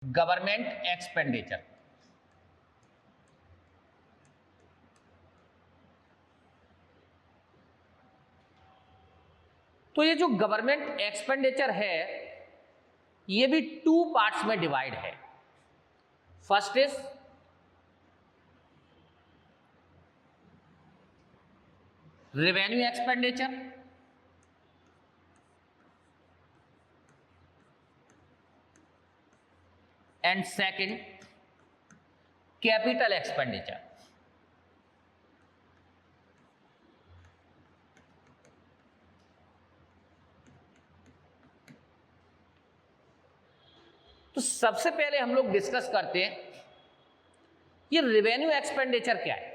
Government expenditure. तो ये जो गवर्नमेंट एक्सपेंडिचर है ये भी टू पार्ट्स में डिवाइड है। First is revenue expenditure and second capital expenditure. तो सबसे पहले हम लोग डिस्कस करते हैं ये रेवेन्यू एक्सपेंडिचर क्या है।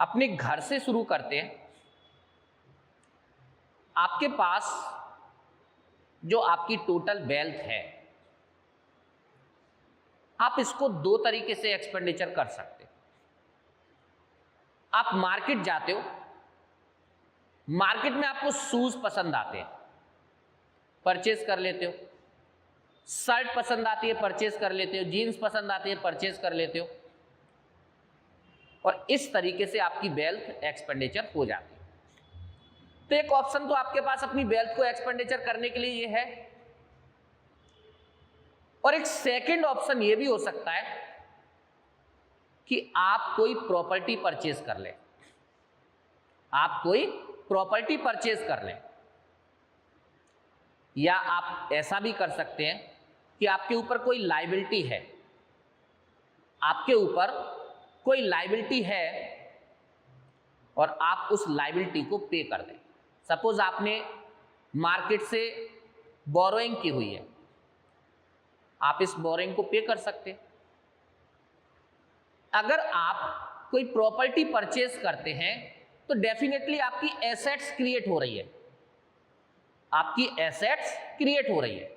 अपने घर से शुरू करते हैं। आपके पास जो आपकी टोटल वेल्थ है आप इसको दो तरीके से एक्सपेंडिचर कर सकते हैं। आप मार्केट जाते हो, मार्केट में आपको शूज पसंद आते हैं, परचेज कर लेते हो। शर्ट पसंद आती है, परचेज कर लेते हो। जीन्स पसंद आती है, परचेज कर लेते हो। और इस तरीके से आपकी वेल्थ एक्सपेंडिचर हो जाती है। तो एक ऑप्शन तो आपके पास अपनी वेल्थ को एक्सपेंडिचर करने के लिए ये है, और एक सेकंड ऑप्शन ये भी हो सकता है कि आप कोई प्रॉपर्टी परचेज कर लें। आप कोई प्रॉपर्टी परचेज कर लें, या आप ऐसा भी कर सकते हैं कि आपके ऊपर कोई लायबिलिटी है, आपके ऊपर कोई लायबिलिटी है और आप उस लायबिलिटी को पे कर दें। सपोज आपने मार्केट से बोरोइंग की हुई है, आप इस बोरोइंग को पे कर सकते हैं। अगर आप कोई प्रॉपर्टी परचेज करते हैं तो डेफिनेटली आपकी एसेट्स क्रिएट हो रही है, आपकी एसेट्स क्रिएट हो रही है।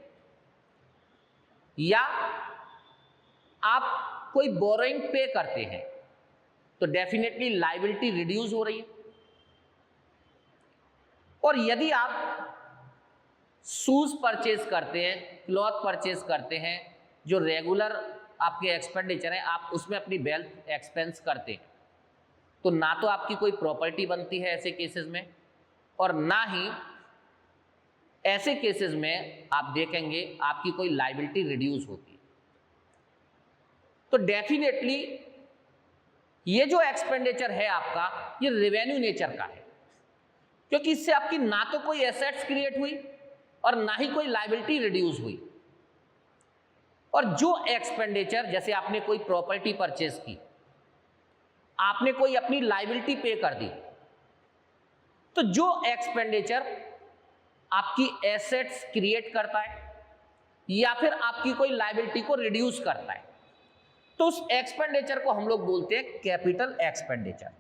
या आप कोई बोरोइंग पे करते हैं तो डेफिनेटली लायबिलिटी रिड्यूस हो रही है। और यदि आप शूज परचेज करते हैं, क्लॉथ परचेज करते हैं, जो रेगुलर आपके एक्सपेंडिचर है, आप उसमें अपनी वेल्थ एक्सपेंस करते हैं, तो ना तो आपकी कोई प्रॉपर्टी बनती है ऐसे केसेस में, और ना ही ऐसे केसेस में आप देखेंगे आपकी कोई लायबिलिटी रिड्यूस होती है। तो डेफिनेटली ये जो एक्सपेंडिचर है आपका ये रेवेन्यू नेचर का है, क्योंकि इससे आपकी ना तो कोई एसेट्स क्रिएट हुई और ना ही कोई लायबिलिटी रिड्यूस हुई। और जो एक्सपेंडिचर, जैसे आपने कोई प्रॉपर्टी परचेज की, आपने कोई अपनी लायबिलिटी पे कर दी, तो जो एक्सपेंडिचर आपकी एसेट्स क्रिएट करता है या फिर आपकी कोई लायबिलिटी को रिड्यूस करता है, तो उस एक्सपेंडिचर को हम लोग बोलते हैं capital expenditure.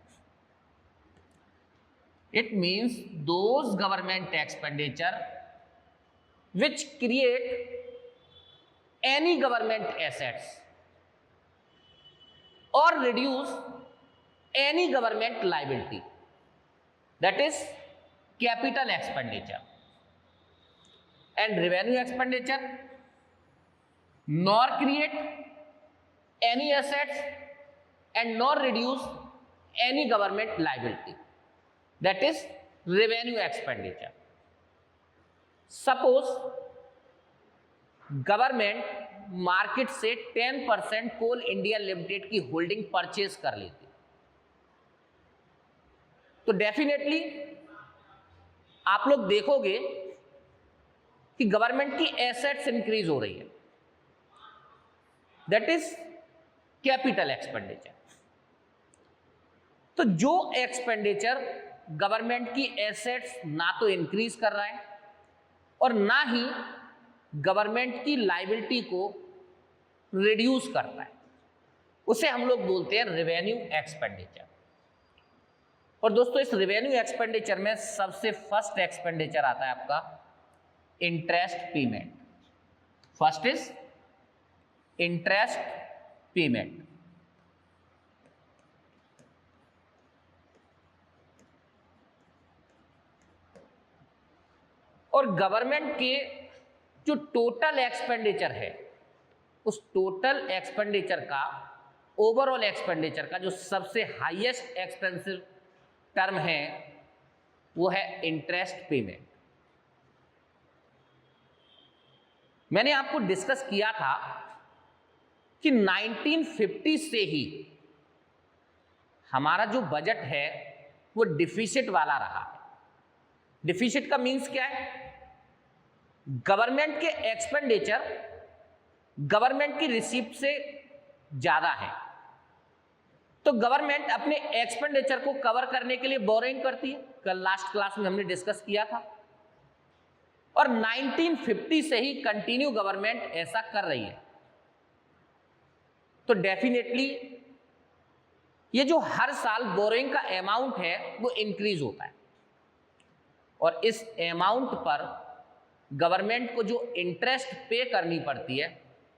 It means those government expenditure which create any government assets or reduce any government liability, that is capital expenditure. And revenue expenditure nor create any assets and nor reduce any government liability, that is revenue expenditure. Suppose government market से 10% कोल India limited की holding purchase कर लेती, तो definitely आप लोग देखोगे कि government की एसेट्स इंक्रीज हो रही है, दैट इज कैपिटल एक्सपेंडिचर। तो जो एक्सपेंडिचर गवर्नमेंट की एसेट्स ना तो इंक्रीज कर रहा है और ना ही गवर्नमेंट की लायबिलिटी को रिड्यूस करता है, उसे हम लोग बोलते हैं रेवेन्यू एक्सपेंडिचर। और दोस्तों इस रेवेन्यू एक्सपेंडिचर में सबसे फर्स्ट एक्सपेंडिचर आता है आपका interest payment. First is interest payment. और गवर्नमेंट के जो टोटल एक्सपेंडिचर है, उस टोटल एक्सपेंडिचर का, ओवरऑल एक्सपेंडिचर का जो सबसे हाईएस्ट एक्सपेंसिव टर्म है वो है इंटरेस्ट पेमेंट। मैंने आपको डिस्कस किया था कि 1950 से ही हमारा जो बजट है वो डिफिसिट वाला रहा है। डिफिसिट का मीन्स क्या है? गवर्नमेंट के एक्सपेंडिचर गवर्नमेंट की रिसीप्ट से ज्यादा है, तो गवर्नमेंट अपने एक्सपेंडिचर को कवर करने के लिए बोरिंग करती है। कल लास्ट क्लास में हमने डिस्कस किया था, और 1950 से ही कंटिन्यू गवर्नमेंट ऐसा कर रही है। तो डेफिनेटली ये जो हर साल बोरिंग का अमाउंट है वो इंक्रीज होता है, और इस अमाउंट पर गवर्नमेंट को जो इंटरेस्ट पे करनी पड़ती है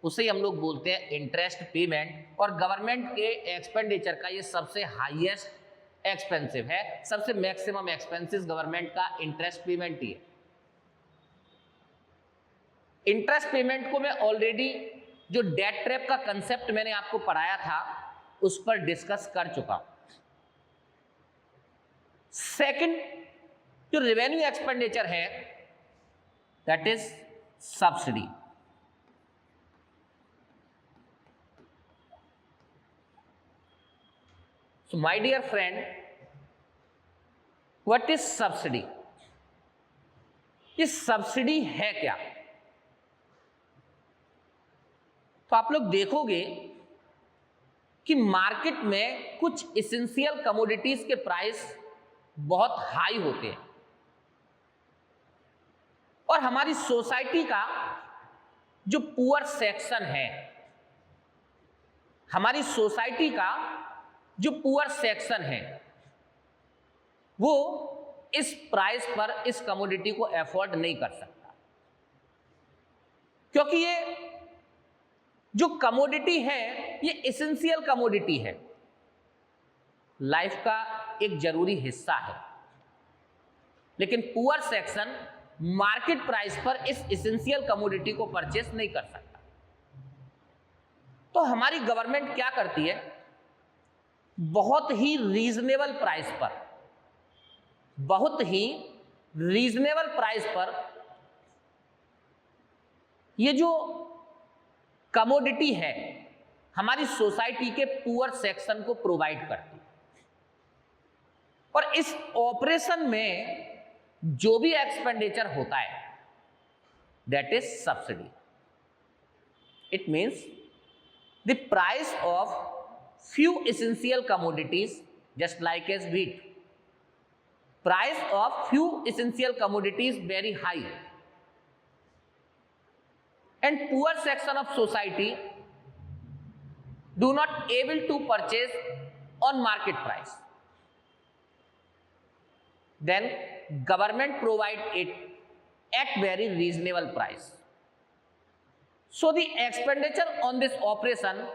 उसे हम लोग बोलते हैं इंटरेस्ट पेमेंट। और गवर्नमेंट के एक्सपेंडिचर का ये सबसे हाईएस्ट एक्सपेंसिव है, सबसे मैक्सिमम एक्सपेंसिव गवर्नमेंट का इंटरेस्ट पेमेंट ही है। इंटरेस्ट पेमेंट को मैं ऑलरेडी जो डेट ट्रैप का कंसेप्ट मैंने आपको पढ़ाया था उस पर डिस्कस कर चुका हूं। सेकंड जो रेवेन्यू एक्सपेंडिचर है that is subsidy. So my dear friend, what is subsidy? ये सब्सिडी है क्या? तो आप लोग देखोगे कि मार्केट में कुछ एसेंशियल कमोडिटीज के प्राइस बहुत हाई होते हैं, और हमारी सोसाइटी का जो पुअर सेक्शन है, हमारी सोसाइटी का जो पुअर सेक्शन है वो इस प्राइस पर इस कमोडिटी को अफोर्ड नहीं कर सकता, क्योंकि ये जो कमोडिटी है ये एसेंशियल कमोडिटी है, लाइफ का एक जरूरी हिस्सा है। लेकिन पुअर सेक्शन मार्केट प्राइस पर इस एसेंशियल कमोडिटी को परचेस नहीं कर सकता। तो हमारी गवर्नमेंट क्या करती है? बहुत ही रीजनेबल प्राइस पर, बहुत ही रीजनेबल प्राइस पर ये जो कमोडिटी है हमारी सोसाइटी के पुअर सेक्शन को प्रोवाइड करती है, और इस ऑपरेशन में जो भी एक्सपेंडिचर होता है that is subsidy. It means the price of few essential commodities just like as wheat, price of few essential commodities very high, and poor section of society do not able to purchase on market price, then government provide it at very reasonable price. So the expenditure on this operation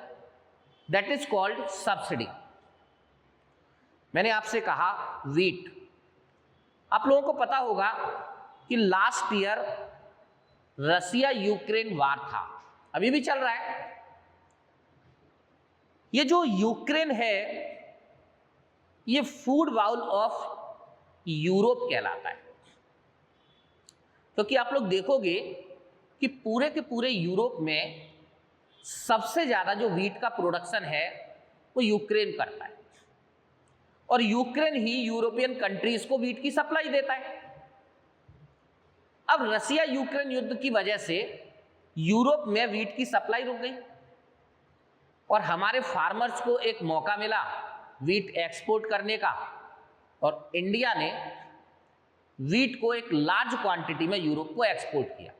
that is called subsidy. मैंने आपसे कहा wheat, आप लोगों को पता होगा कि last year Russia Ukraine war था, अभी भी चल रहा है। ये जो यूक्रेन है ये फूड बाउल ऑफ यूरोप कहलाता है, क्योंकि आप लोग देखोगे कि पूरे के पूरे यूरोप में सबसे ज्यादा जो व्हीट का प्रोडक्शन है वो यूक्रेन करता है, और यूक्रेन ही यूरोपियन कंट्रीज को व्हीट की सप्लाई देता है। अब रसिया यूक्रेन युद्ध की वजह से यूरोप में व्हीट की सप्लाई रुक गई, और हमारे फार्मर्स को एक मौका मिला व्हीट एक्सपोर्ट करने का, और इंडिया ने व्हीट को एक लार्ज क्वांटिटी में यूरोप को एक्सपोर्ट किया।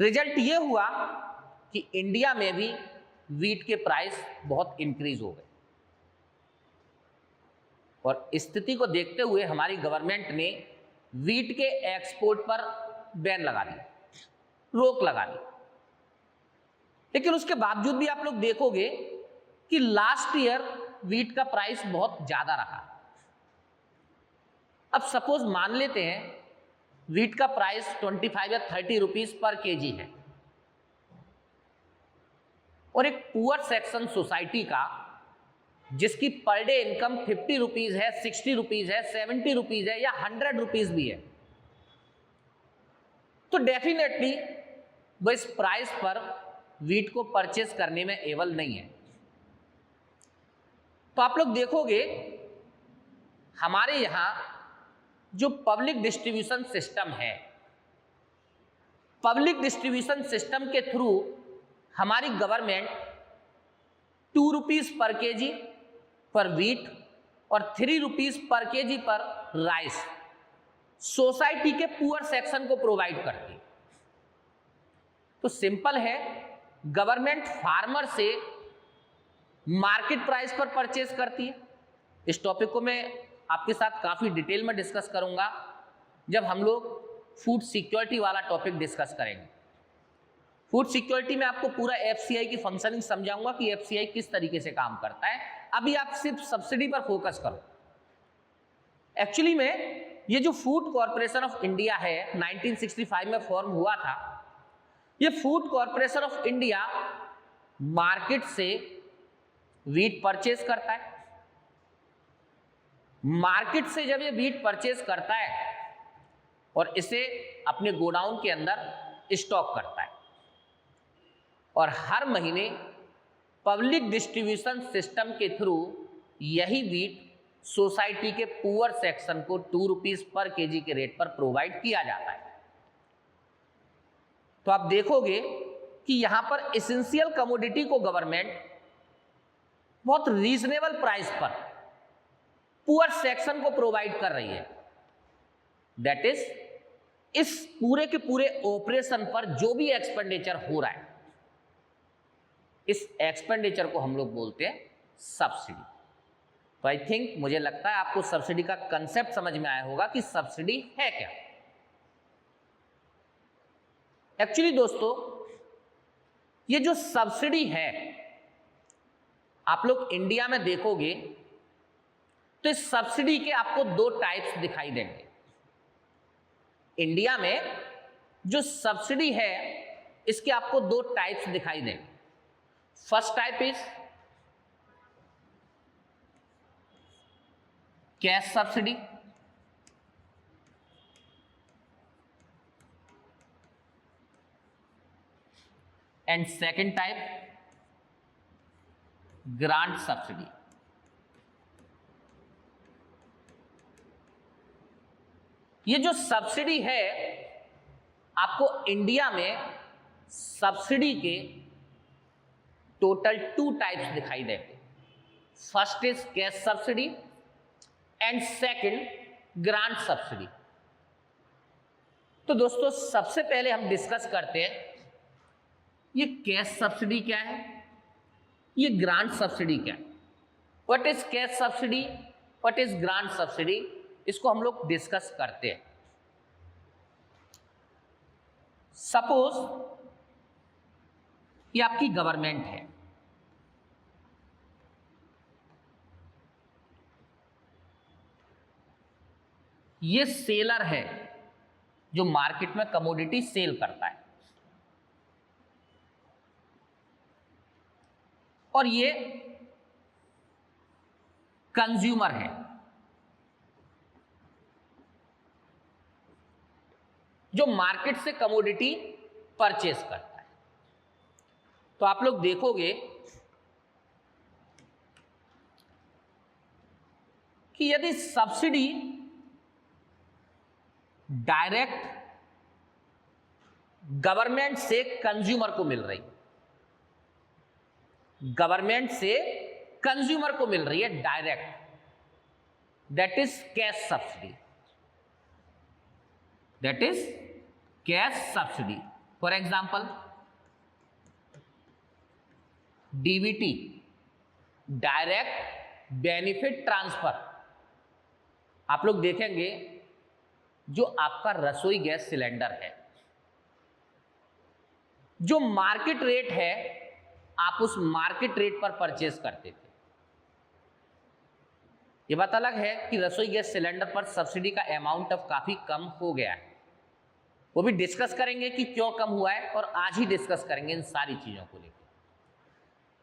रिजल्ट ये हुआ कि इंडिया में भी व्हीट के प्राइस बहुत इंक्रीज हो गए, और स्थिति को देखते हुए हमारी गवर्नमेंट ने व्हीट के एक्सपोर्ट पर बैन लगा दी, रोक लगा दी। लेकिन उसके बावजूद भी आप लोग देखोगे कि लास्ट ईयर व्हीट का प्राइस बहुत ज्यादा रहा। अब सपोज मान लेते हैं वीट का प्राइस 25 या 30 रुपीज पर केजी है, और एक पुअर सेक्शन सोसाइटी का जिसकी पर डे इनकम 50 रुपीज है, 60 रुपीज है, 70 रुपीज है या 100 रुपीज भी है, तो डेफिनेटली वो इस प्राइस पर वीट को परचेस करने में एबल नहीं है। तो आप लोग देखोगे हमारे यहां जो पब्लिक डिस्ट्रीब्यूशन सिस्टम है, पब्लिक डिस्ट्रीब्यूशन सिस्टम के थ्रू हमारी गवर्नमेंट 2 रुपीज पर केजी पर वीट और 3 रुपीज पर केजी पर राइस सोसाइटी के पुअर सेक्शन को प्रोवाइड करती है। तो सिंपल है, गवर्नमेंट फार्मर से मार्केट प्राइस पर परचेज करती है। इस टॉपिक को मैं आपके साथ काफी डिटेल में डिस्कस करूंगा जब हम लोग फूड सिक्योरिटी वाला टॉपिक डिस्कस करेंगे। फूड सिक्योरिटी में आपको पूरा एफसीआई की फंक्शनिंग समझाऊंगा कि एफसीआई किस तरीके से काम करता है। अभी आप सिर्फ सब्सिडी पर फोकस करो। एक्चुअली में ये जो फूड कॉर्पोरेशन ऑफ इंडिया है 1965 में फॉर्म हुआ था, ये food corporation of India market से वीट परचेज करता है। मार्केट से जब ये वीट परचेज करता है और इसे अपने गोडाउन के अंदर स्टॉक करता है, और हर महीने पब्लिक डिस्ट्रीब्यूशन सिस्टम के थ्रू यही वीट सोसाइटी के पुअर सेक्शन को 2 रुपीज पर केजी के रेट पर प्रोवाइड किया जाता है। तो आप देखोगे कि यहां पर एसेंशियल कमोडिटी को गवर्नमेंट बहुत रीजनेबल प्राइस पर पुअर सेक्शन को प्रोवाइड कर रही है। दैट इज इस पूरे के पूरे ऑपरेशन पर जो भी एक्सपेंडिचर हो रहा है, इस एक्सपेंडिचर को हम लोग बोलते हैं सब्सिडी। तो आई थिंक, मुझे लगता है आपको सब्सिडी का कंसेप्ट समझ में आया होगा कि सब्सिडी है क्या। एक्चुअली दोस्तों, ये जो सब्सिडी है, आप लोग इंडिया में देखोगे तो इस सब्सिडी के आपको 2 टाइप्स दिखाई देंगे। इंडिया में जो सब्सिडी है इसके आपको 2 टाइप्स दिखाई देंगे। First type is cash subsidy, and second type grant subsidy. ये जो सब्सिडी है, आपको इंडिया में सब्सिडी के टोटल 2 टाइप्स दिखाई देंगे। First is cash subsidy and second grant subsidy. तो दोस्तों, सबसे पहले हम डिस्कस करते हैं ये कैश सब्सिडी क्या है, ये ग्रांट सब्सिडी क्या है। What is cash subsidy, what is grant subsidy, इसको हम लोग डिस्कस करते हैं। सपोज ये आपकी गवर्नमेंट है, ये सेलर है जो मार्केट में कमोडिटी सेल करता है, और ये कंज्यूमर है जो मार्केट से कमोडिटी परचेस करता है। तो आप लोग देखोगे कि यदि सब्सिडी डायरेक्ट गवर्नमेंट से कंज्यूमर को मिल रही, गवर्नमेंट से कंज्यूमर को मिल रही है direct, that is cash subsidy, that is cash subsidy. For example DBT, direct benefit transfer. आप लोग देखेंगे जो आपका रसोई गैस सिलेंडर है, जो मार्केट रेट है आप उस मार्केट रेट पर परचेज करते थे। ये बात अलग है कि रसोई गैस सिलेंडर पर सब्सिडी का अमाउंट अब काफी कम हो गया है, वो भी डिस्कस करेंगे कि क्यों कम हुआ है, और आज ही डिस्कस करेंगे इन सारी चीजों को लेकर।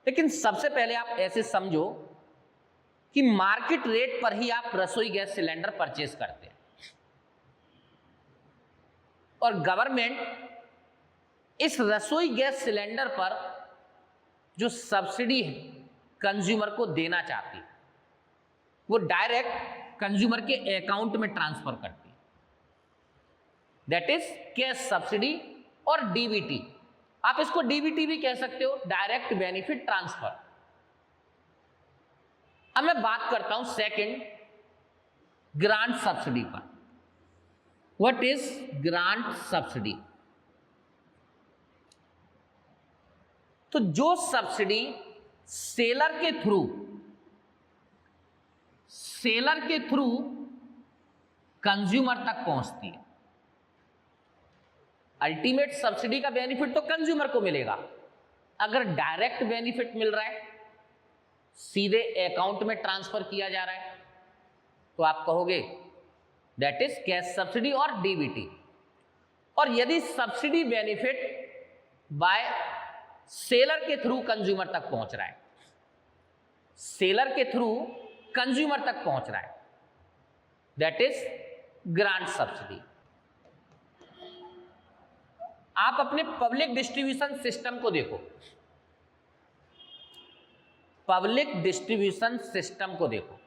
लेकिन सबसे पहले आप ऐसे समझो कि मार्केट रेट पर ही आप रसोई गैस सिलेंडर परचेज करते हैं, और गवर्नमेंट इस रसोई गैस सिलेंडर पर जो सब्सिडी है कंज्यूमर को देना चाहती है, वो डायरेक्ट कंज्यूमर के अकाउंट में ट्रांसफर करती है, दैट इज कैश सब्सिडी और डीबीटी। आप इसको डीबीटी भी कह सकते हो, डायरेक्ट बेनिफिट ट्रांसफर। अब मैं बात करता हूं सेकंड, ग्रांट सब्सिडी पर। What is grant subsidy? तो जो सब्सिडी सेलर के थ्रू कंज्यूमर तक पहुंचती है, अल्टीमेट सब्सिडी का बेनिफिट तो कंज्यूमर को मिलेगा। अगर डायरेक्ट बेनिफिट मिल रहा है, सीधे अकाउंट में ट्रांसफर किया जा रहा है, तो आप कहोगे दैट इज कैश सब्सिडी और डीबीटी। और यदि सब्सिडी बेनिफिट बाय सेलर के थ्रू कंज्यूमर तक पहुंच रहा है, सेलर के थ्रू कंज्यूमर तक पहुंच रहा है, दैट इज ग्रांट सब्सिडी। आप अपने पब्लिक डिस्ट्रीब्यूशन सिस्टम को देखो, पब्लिक डिस्ट्रीब्यूशन सिस्टम को देखो।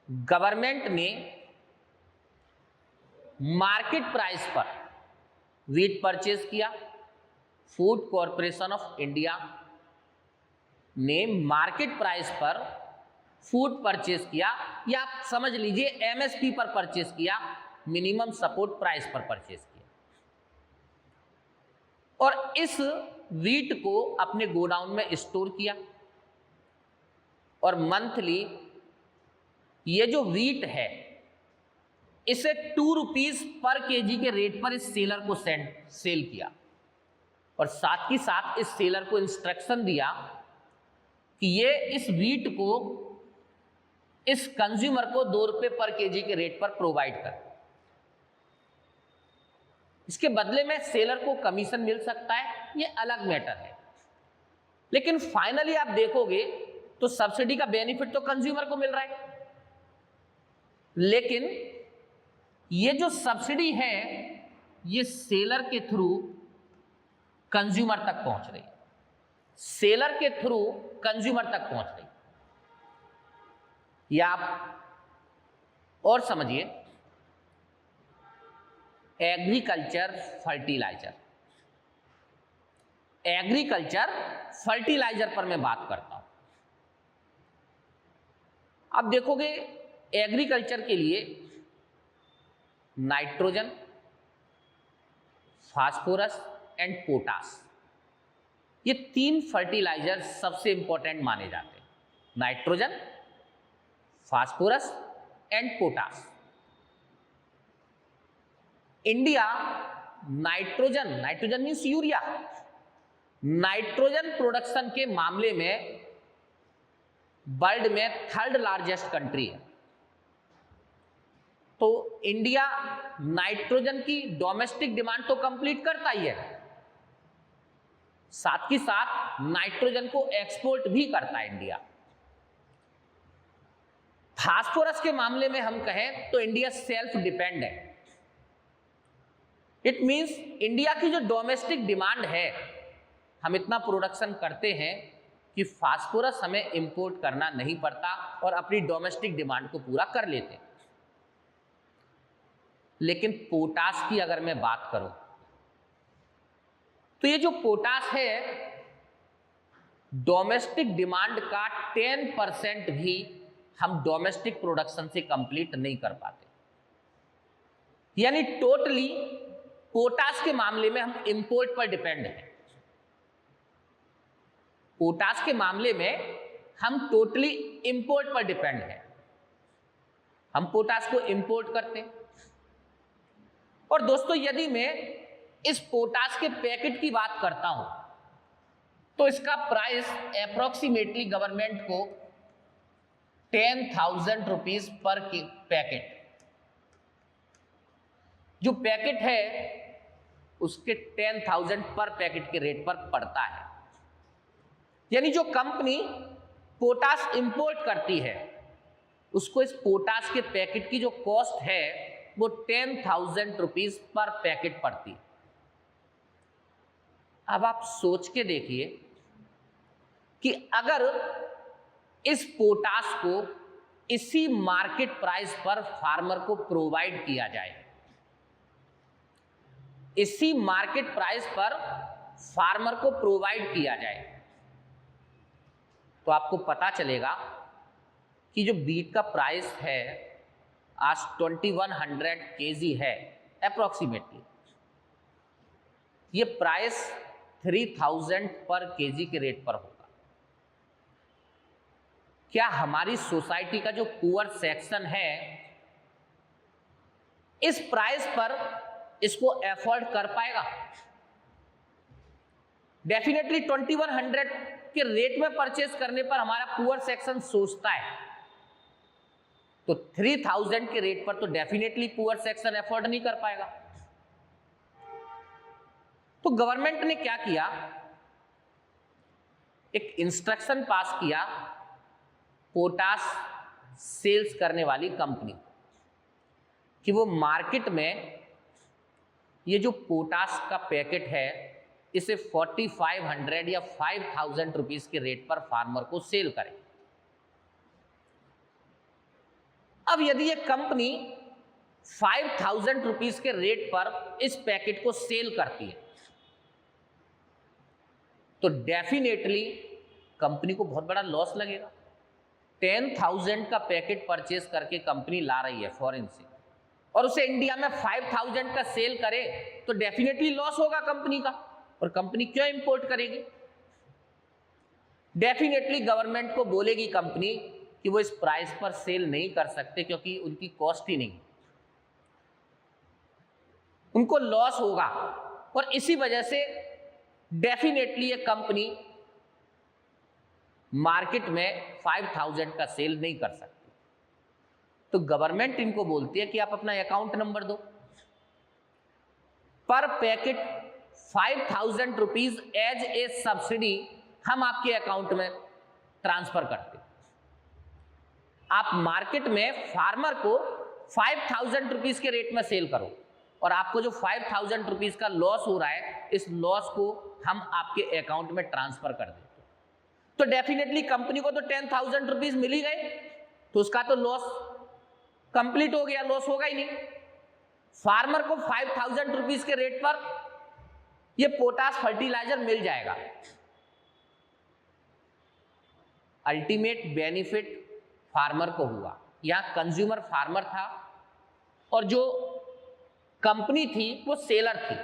गवर्नमेंट ने मार्केट प्राइस पर व्हीट परचेज किया, फूड कॉरपोरेशन ऑफ इंडिया ने मार्केट प्राइस पर फूड परचेज किया, या आप समझ लीजिए एमएसपी पर परचेज किया, मिनिमम सपोर्ट प्राइस पर परचेज किया, और इस व्हीट को अपने गोडाउन में स्टोर किया, और मंथली ये जो व्हीट है इसे 2 रुपीज पर केजी के रेट पर इस सेलर को सेल किया, और साथ ही साथ इस सेलर को इंस्ट्रक्शन दिया कि ये इस व्हीट को इस कंज्यूमर को 2 रुपए पर केजी के रेट पर प्रोवाइड कर। इसके बदले में सेलर को कमीशन मिल सकता है, ये अलग मैटर है, लेकिन फाइनली आप देखोगे तो सब्सिडी का बेनिफिट तो कंज्यूमर को मिल रहा है, लेकिन ये जो सब्सिडी है ये सेलर के थ्रू कंज्यूमर तक पहुंच रही है, सेलर के थ्रू कंज्यूमर तक पहुंच रही है। या आप और समझिए, एग्रीकल्चर फर्टिलाइजर, एग्रीकल्चर फर्टिलाइजर पर मैं बात करता हूं। आप देखोगे एग्रीकल्चर के लिए नाइट्रोजन, फास्फोरस एंड पोटास, ये 3 फर्टिलाइजर सबसे इंपॉर्टेंट माने जाते हैं। Nitrogen, phosphorus and potash. India nitrogen means urea, nitrogen production के मामले में वर्ल्ड में 3rd लार्जेस्ट कंट्री है। तो इंडिया नाइट्रोजन की डोमेस्टिक डिमांड तो कंप्लीट करता ही है, साथ ही साथ नाइट्रोजन को एक्सपोर्ट भी करता है इंडिया। फास्फोरस के मामले में हम कहें तो इंडिया सेल्फ डिपेंड है। इट मींस इंडिया की जो डोमेस्टिक डिमांड है, हम इतना प्रोडक्शन करते हैं कि फास्फोरस हमें इंपोर्ट करना नहीं पड़ता और अपनी डोमेस्टिक डिमांड को पूरा कर लेते हैं। लेकिन पोटास की अगर मैं बात करूं तो ये जो पोटास है डोमेस्टिक डिमांड का 10% भी हम डोमेस्टिक प्रोडक्शन से कंप्लीट नहीं कर पाते, यानी टोटली पोटास के मामले में हम इंपोर्ट पर डिपेंड हैं। पोटास के मामले में हम टोटली इंपोर्ट पर डिपेंड हैं, हम पोटास को इंपोर्ट करते हैं। और दोस्तों यदि मैं इस पोटास के पैकेट की बात करता हूं तो इसका प्राइस अप्रोक्सीमेटली गवर्नमेंट को 10,000 रुपीज पर पैकेट, जो पैकेट है उसके 10,000 पर पैकेट के रेट पर पड़ता है। यानी जो कंपनी पोटाश इंपोर्ट करती है उसको इस पोटाश के पैकेट की जो कॉस्ट है वो 10,000 रुपीज पर पैकेट पड़ती है। अब आप सोच के देखिए कि अगर इस पोटाश को इसी मार्केट प्राइस पर फार्मर को प्रोवाइड किया जाए, इसी मार्केट प्राइस पर फार्मर को प्रोवाइड किया जाए, तो आपको पता चलेगा कि जो बीट का प्राइस है आज 2100 केजी है अप्रोक्सीमेटली, ये प्राइस 3000 पर केजी के रेट पर होगा। क्या हमारी सोसाइटी का जो पुअर सेक्शन है इस प्राइस पर इसको एफोर्ड कर पाएगा? डेफिनेटली 2100 के रेट में परचेस करने पर हमारा पुअर सेक्शन सोचता है, तो 3000 के रेट पर तो डेफिनेटली पुअर सेक्शन एफोर्ड नहीं कर पाएगा। तो गवर्नमेंट ने क्या किया, एक इंस्ट्रक्शन पास किया पोटाश सेल्स करने वाली कंपनी कि वो मार्केट में ये जो पोटाश का पैकेट है इसे 4500 या 5000 रुपीज के रेट पर फार्मर को सेल करें। अब यदि ये कंपनी 5000 रुपीज के रेट पर इस पैकेट को सेल करती है तो डेफिनेटली कंपनी को बहुत बड़ा लॉस लगेगा। 10,000 का पैकेट परचेस करके कंपनी ला रही है फॉरेन से और उसे इंडिया में 5,000 का सेल करे तो डेफिनेटली लॉस होगा कंपनी का। और कंपनी क्यों इंपोर्ट करेगी? डेफिनेटली गवर्नमेंट को बोलेगी कंपनी कि वो इस प्राइस पर सेल नहीं कर सकते क्योंकि उनकी कॉस्ट ही नहीं, उनको लॉस होगा और इसी वजह से डेफिनेटली ये कंपनी मार्केट में 5,000 का सेल नहीं कर सकती। तो गवर्नमेंट इनको बोलती है कि आप अपना अकाउंट नंबर दो, पर packet 5,000 rupees as a subsidy हम आपके अकाउंट में ट्रांसफर करते। आप मार्केट में फार्मर को 5,000 रुपीज के रेट में सेल करो और आपको जो 5,000 रुपीज का लॉस हो रहा है इस लॉस को हम आपके अकाउंट में ट्रांसफर कर देते, तो डेफिनेटली कंपनी को तो 10,000 रुपीज मिल ही गए, तो उसका तो लॉस कंप्लीट हो गया, लॉस होगा ही नहीं। फार्मर को 5,000 रुपीज के रेट पर ये पोटाश फर्टिलाइजर मिल जाएगा। अल्टीमेट बेनिफिट फार्मर को हुआ। यहां कंज्यूमर फार्मर था और जो कंपनी थी वो सेलर थी।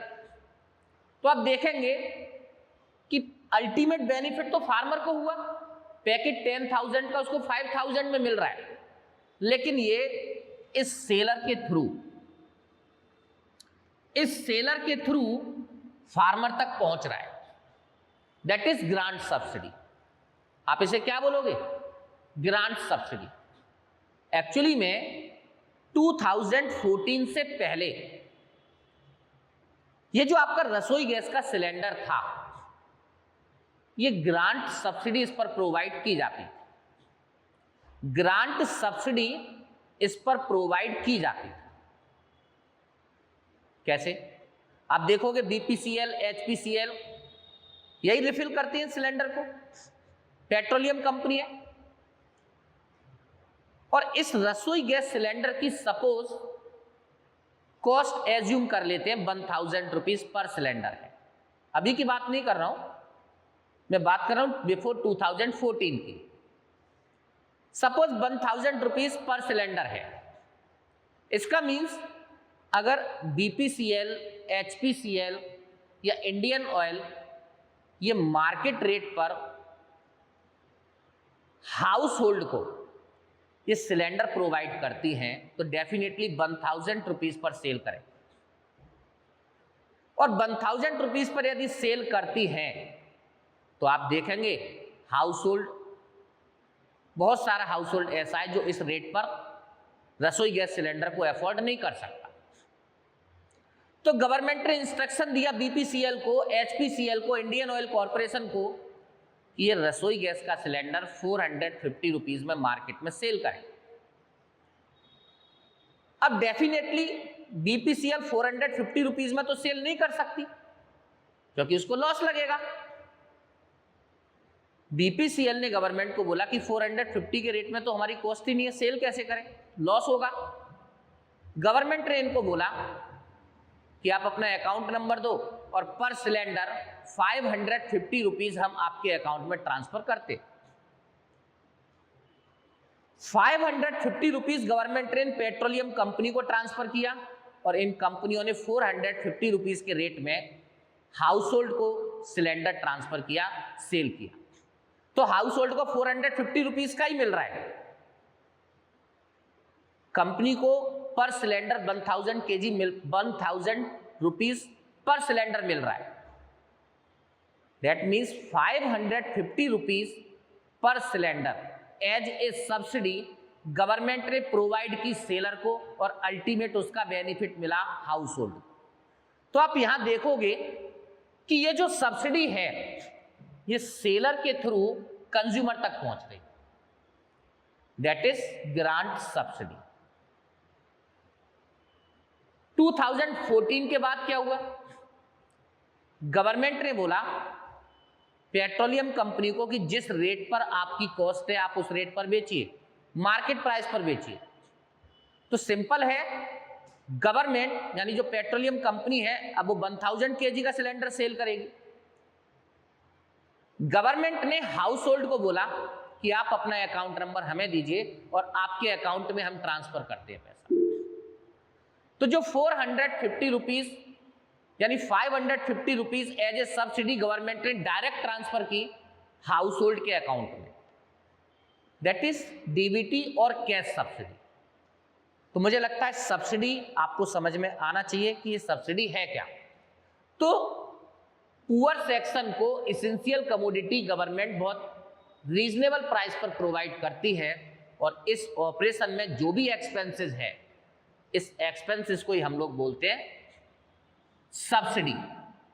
तो आप देखेंगे कि अल्टीमेट बेनिफिट तो फार्मर को हुआ, पैकेट 10,000 का उसको 5,000 में मिल रहा है, लेकिन ये इस सेलर के थ्रू फार्मर तक पहुंच रहा है। That is grant subsidy. आप इसे क्या बोलोगे? Grant subsidy. एक्चुअली में 2014 से पहले ये जो आपका रसोई गैस का सिलेंडर था ये ग्रांट सब्सिडी इस पर प्रोवाइड की जाती, ग्रांट सब्सिडी इस पर प्रोवाइड की जाती। कैसे? आप देखोगे बीपीसीएल, एचपीसीएल यही रिफिल करती है सिलेंडर को, पेट्रोलियम कंपनी है। और इस रसोई गैस सिलेंडर की सपोज कॉस्ट एज्यूम कर लेते हैं 1,000 रुपीज पर सिलेंडर है। अभी की बात नहीं कर रहा हूं, मैं बात कर रहा हूं बिफोर 2014 की। सपोज 1,000 रुपीज पर सिलेंडर है। इसका मीन्स अगर बीपीसीएल, एचपीसीएल या इंडियन ऑयल ये मार्केट रेट पर हाउस होल्ड को ये सिलेंडर प्रोवाइड करती हैं तो डेफिनेटली 1,000 रुपीज पर सेल करें। और 1,000 रुपीज पर यदि सेल करती हैं तो आप देखेंगे हाउस होल्ड, बहुत सारा हाउस होल्ड ऐसा है जो इस रेट पर रसोई गैस सिलेंडर को अफोर्ड नहीं कर सकता। तो गवर्नमेंट ने इंस्ट्रक्शन दिया बीपीसीएल को, एचपीसीएल को, इंडियन ऑयल कॉर्पोरेशन को कि ये रसोई गैस का सिलेंडर 450 रुपीज में मार्केट में सेल करें। अब डेफिनेटली बीपीसीएल 450 रुपीज में तो सेल नहीं कर सकती क्योंकि उसको लॉस लगेगा। बीपीसीएल ने गवर्नमेंट को बोला कि 450 के रेट में तो हमारी कॉस्ट ही नहीं है, सेल कैसे करें, लॉस होगा। गवर्नमेंट ने इनको बोला कि आप अपना अकाउंट नंबर दो और पर सिलेंडर 550 रुपीज हम आपके अकाउंट में ट्रांसफर करते। 550 रुपीज गवर्नमेंट ने पेट्रोलियम कंपनी को ट्रांसफर किया और इन कंपनियों ने 450 रुपीज के रेट में हाउस होल्ड को सिलेंडर ट्रांसफर किया, सेल किया। तो हाउस होल्ड को 450 रुपीज का ही मिल रहा है, कंपनी को per cylinder 1000 rupees per cylinder मिल रहा है। That means 550 rupees per cylinder as a subsidy government ने प्रोवाइड की सेलर को और अल्टीमेट उसका बेनिफिट मिला हाउस होल्ड। तो आप यहां देखोगे कि ये जो सब्सिडी है ये सेलर के थ्रू कंज्यूमर तक पहुंच रही, दैट इज ग्रांट सब्सिडी। 2014 के बाद क्या हुआ, गवर्नमेंट ने बोला पेट्रोलियम कंपनी को कि जिस रेट पर आपकी कॉस्ट है आप उस रेट पर बेचिए, मार्केट प्राइस पर बेचिए। तो सिंपल है, गवर्नमेंट यानी जो पेट्रोलियम कंपनी है अब वो 1000 केजी का सिलेंडर सेल करेगी। गवर्नमेंट ने हाउस होल्ड को बोला कि आप अपना अकाउंट नंबर हमें दीजिए और आपके अकाउंट में हम ट्रांसफर करते हैं पैसा। तो जो 450 रुपीज यानी 550 rupees as a subsidy government ने डायरेक्ट ट्रांसफर की हाउस होल्ड के अकाउंट में, दैट इज डीबीटी और कैश सब्सिडी। तो मुझे लगता है सब्सिडी आपको समझ में आना चाहिए कि ये सब्सिडी है क्या। तो पुअर सेक्शन को इसेंशियल कमोडिटी गवर्नमेंट बहुत रीजनेबल प्राइस पर प्रोवाइड करती है और इस ऑपरेशन में जो भी एक्सपेंसेस है इस एक्सपेंसेस को ही हम लोग बोलते हैं सब्सिडी।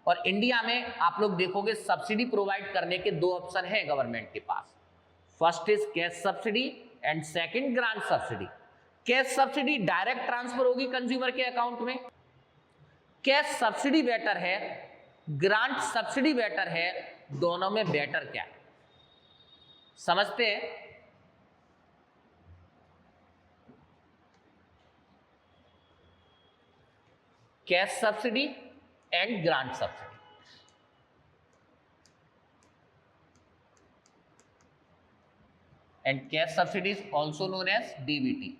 और इंडिया में आप लोग देखोगे सब्सिडी प्रोवाइड करने के दो ऑप्शन हैं गवर्नमेंट के पास, first is cash subsidy and second grant subsidy. Cash subsidy direct transfer होगी कंज्यूमर के अकाउंट में, कैश सब्सिडी बेटर है, ग्रांट सब्सिडी बेटर है, दोनों में बेटर क्या है समझते हैं। Cash subsidy and grant subsidy. And cash subsidy is also known as DBT,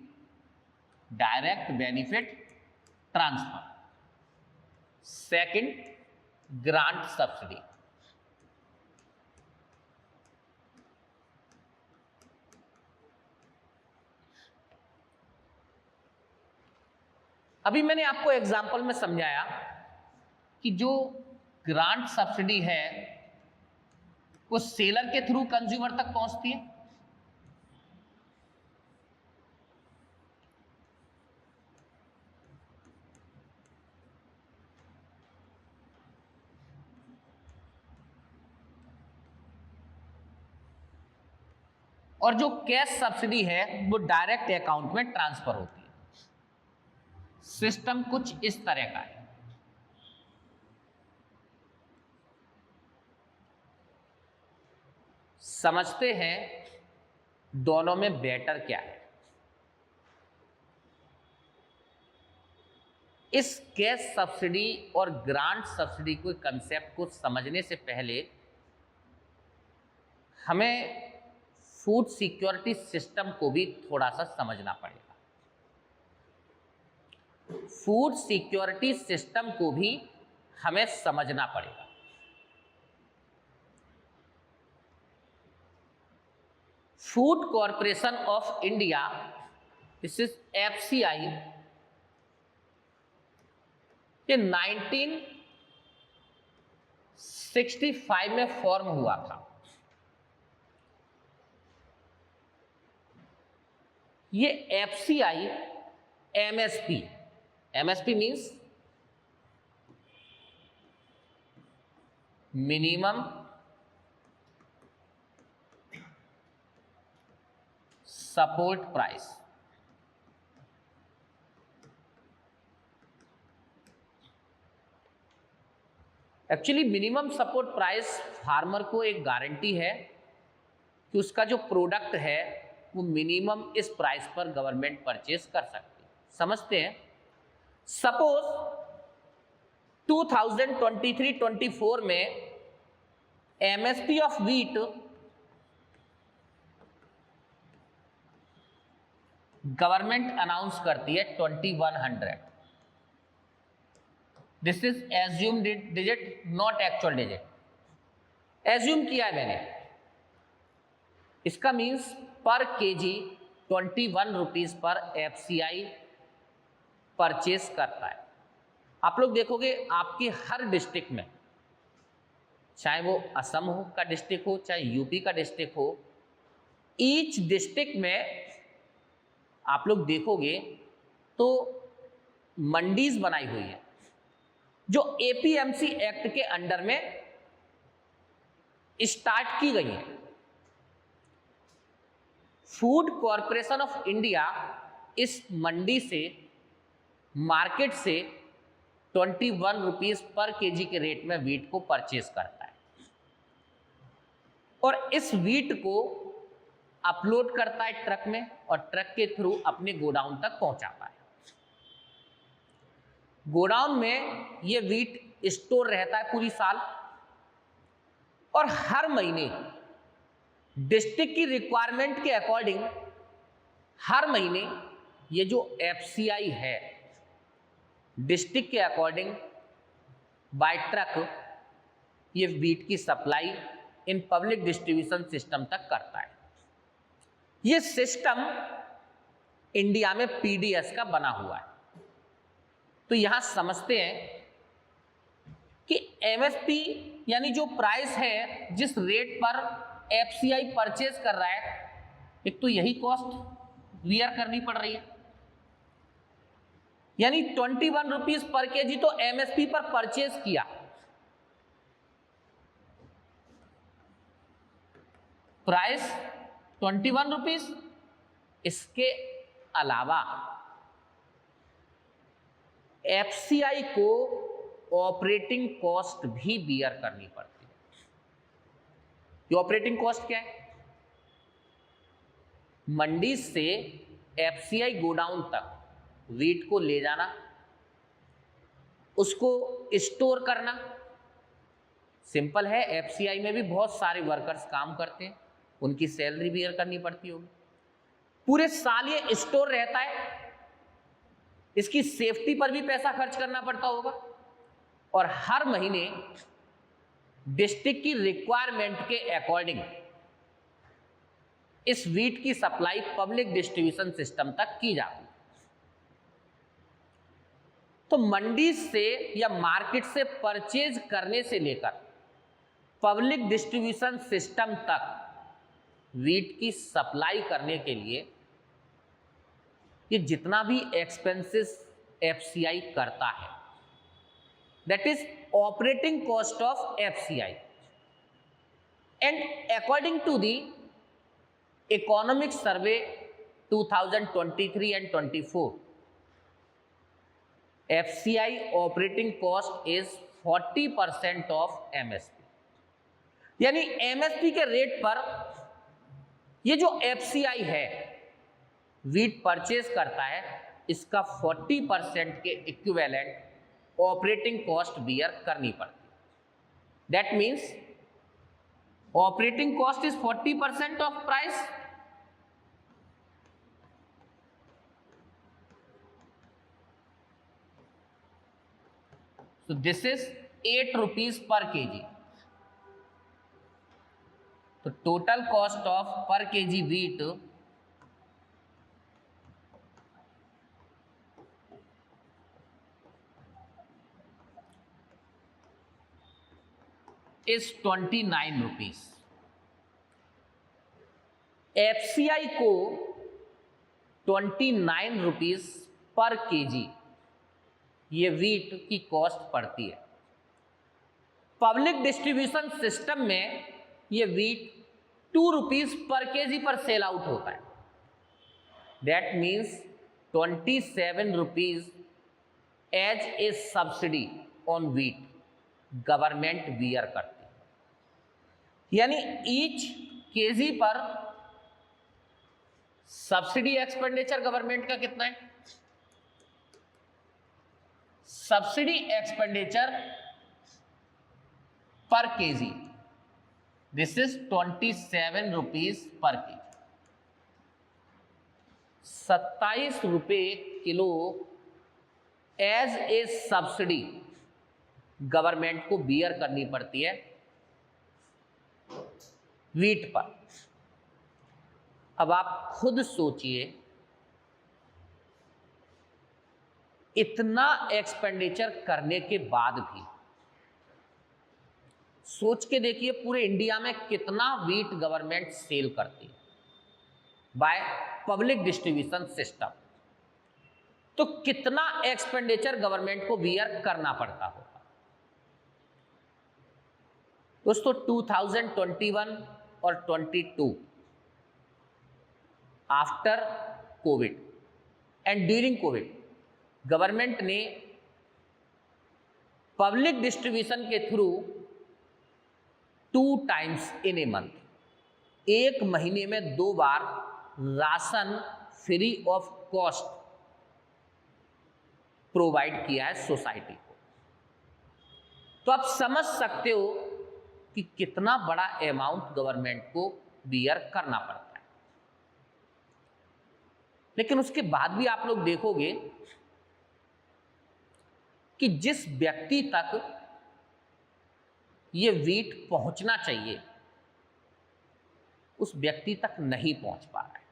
direct benefit transfer. Second grant subsidy. अभी मैंने आपको एग्जाम्पल में समझाया कि जो ग्रांट सब्सिडी है वो सेलर के थ्रू कंज्यूमर तक पहुंचती है, और जो कैश सब्सिडी है वो डायरेक्ट अकाउंट में ट्रांसफर होती है। सिस्टम कुछ इस तरह का है। समझते हैं दोनों में बेटर क्या है। इस कैश सब्सिडी और ग्रांट सब्सिडी के कंसेप्ट को समझने से पहले हमें फूड सिक्योरिटी सिस्टम को भी थोड़ा सा समझना पड़ेगा। फूड सिक्योरिटी सिस्टम को भी हमें समझना पड़ेगा। Food corporation of India, this is FCI, ये 1965 में फॉर्म हुआ था। ये FCI MSP, MSP means minimum support price. Actually minimum support price farmer को एक गारंटी है कि उसका जो प्रोडक्ट है वो मिनिमम इस प्राइस पर गवर्नमेंट परचेज कर सकती है। समझते हैं, सपोज 2023-24 में MSP of wheat government announce करती है 2100। This is assume digit, not actual digit. Assume किया है मैंने। इसका मीन्स पर KG 21 rupees per FCI purchase करता है। आप लोग देखोगे आपके हर डिस्ट्रिक्ट में, चाहे वो असम हो का डिस्ट्रिक्ट हो, चाहे यूपी का डिस्ट्रिक्ट हो, ईच डिस्ट्रिक्ट में आप लोग देखोगे तो मंडीज बनाई हुई है जो एपीएमसी एक्ट के अंडर में स्टार्ट की गई है। फूड कॉरपोरेशन ऑफ इंडिया इस मंडी से, मार्केट से 21 रुपीज पर केजी के रेट में व्हीट को परचेज करता है और इस व्हीट को अपलोड करता है ट्रक में और ट्रक के थ्रू अपने गोडाउन तक पहुंचाता है। गोडाउन में ये व्हीट स्टोर रहता है पूरी साल और हर महीने डिस्ट्रिक्ट की रिक्वायरमेंट के अकॉर्डिंग हर महीने ये जो एफसीआई है डिस्ट्रिक्ट के अकॉर्डिंग बाय ट्रक ये व्हीट की supply in public distribution system तक करता है। ये सिस्टम इंडिया में पीडीएस का बना हुआ है। तो यहां समझते हैं कि एमएसपी यानी जो प्राइस है, जिस रेट पर एफसीआई परचेज कर रहा है, एक तो यही कॉस्ट वियर करनी पड़ रही है, यानी 21 रुपीज पर केजी तो एमएसपी पर परचेज किया। प्राइस 21 रुपीज, इसके अलावा एफसीआई को ऑपरेटिंग कॉस्ट भी बियर करनी पड़ती है। ये ऑपरेटिंग कॉस्ट क्या है? मंडी से एफसीआई गोडाउन तक व्हीट को ले जाना, उसको स्टोर करना। सिंपल है, एफसीआई में भी बहुत सारे वर्कर्स काम करते हैं, उनकी सैलरी बियर करनी पड़ती होगी। पूरे साल ये स्टोर रहता है, इसकी सेफ्टी पर भी पैसा खर्च करना पड़ता होगा और हर महीने डिस्ट्रिक्ट की रिक्वायरमेंट के अकॉर्डिंग इस व्हीट की सप्लाई पब्लिक डिस्ट्रीब्यूशन सिस्टम तक की जाती है। तो मंडी से या मार्केट से परचेज करने से लेकर पब्लिक डिस्ट्रीब्यूशन सिस्टम तक व्हीट की सप्लाई करने के लिए ये जितना भी एक्सपेंसेस एफसीआई करता है, that is operating cost of FCI. And according to the economic survey 2023 and 24, FCI operating cost is 40% of MSP. यानी एमएसपी के रेट पर ये जो एफसीआई है व्हीट परचेज करता है, इसका 40% के इक्विवेलेंट ऑपरेटिंग कॉस्ट बियर करनी पड़ती है। That means operating cost is 40% of price. So this is 8 rupees per kg. तो टोटल कॉस्ट ऑफ पर KG wheat is 29 rupees. FCI को 29 रुपीज पर केजी ये व्हीट की कॉस्ट पड़ती है। पब्लिक डिस्ट्रीब्यूशन सिस्टम में ये वीट 2 रुपीज पर केजी पर सेल आउट होता है। That means 27 rupees as a subsidy on wheat government bear करती है। यानी ईच केजी पर सब्सिडी एक्सपेंडिचर गवर्नमेंट का कितना है? Subsidy expenditure per kg, this is 27 rupees per kg. 27 रुपये किलो एज ए सब्सिडी गवर्नमेंट को बियर करनी पड़ती है वीट पर। अब आप खुद सोचिए, इतना एक्सपेंडिचर करने के बाद भी सोच के देखिए पूरे इंडिया में कितना वीट गवर्नमेंट सेल करती है बाय पब्लिक डिस्ट्रीब्यूशन सिस्टम। तो कितना एक्सपेंडिचर गवर्नमेंट को बियर करना पड़ता होगा दोस्तों। 2021 और 22 after COVID and during COVID government ने पब्लिक डिस्ट्रीब्यूशन के through 2 times in a month, एक महीने में 2 बार ration free of cost provide किया है सोसाइटी को। तो आप समझ सकते हो कि कितना बड़ा अमाउंट गवर्नमेंट को बियर करना पड़ता है। लेकिन उसके बाद भी आप लोग देखोगे कि जिस व्यक्ति तक ये वीट पहुंचना चाहिए उस व्यक्ति तक नहीं पहुंच पा रहा है।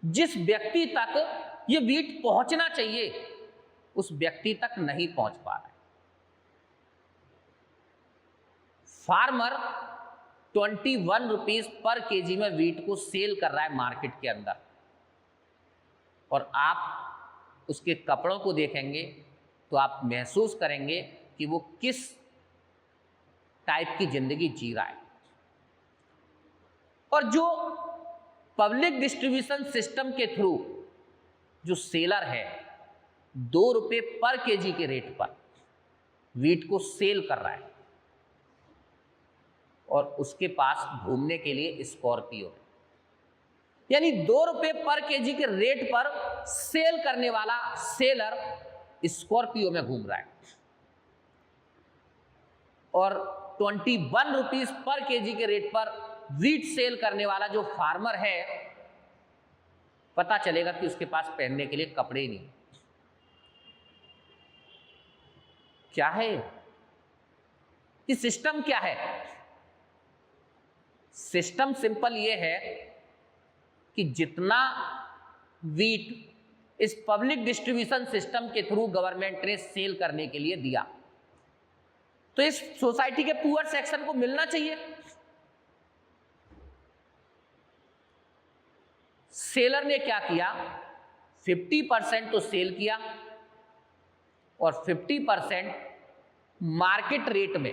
जिस व्यक्ति तक ये वीट पहुंचना चाहिए उस व्यक्ति तक नहीं पहुंच पा रहा है। फार्मर 21 रुपीज पर केजी में वीट को सेल कर रहा है मार्केट के अंदर, और आप उसके कपड़ों को देखेंगे तो आप महसूस करेंगे कि वो किस टाइप की जिंदगी जी रहा है। और जो पब्लिक डिस्ट्रीब्यूशन सिस्टम के थ्रू जो सेलर है 2 रुपये पर केजी के रेट पर वीट को सेल कर रहा है और उसके पास घूमने के लिए स्कॉर्पियो है, यानी 2 रुपये पर केजी के रेट पर सेल करने वाला सेलर स्कॉर्पियो में घूम रहा है, और 21 रुपीज पर केजी के रेट पर वीट सेल करने वाला जो फार्मर है, पता चलेगा कि उसके पास पहनने के लिए कपड़े ही नहीं। क्या है ये सिस्टम? क्या है सिस्टम? सिंपल ये है कि जितना वीट इस पब्लिक डिस्ट्रीब्यूशन सिस्टम के थ्रू गवर्नमेंट ने सेल करने के लिए दिया तो इस सोसाइटी के पुअर सेक्शन को मिलना चाहिए। सेलर ने क्या किया, 50% तो सेल किया और 50% मार्केट रेट में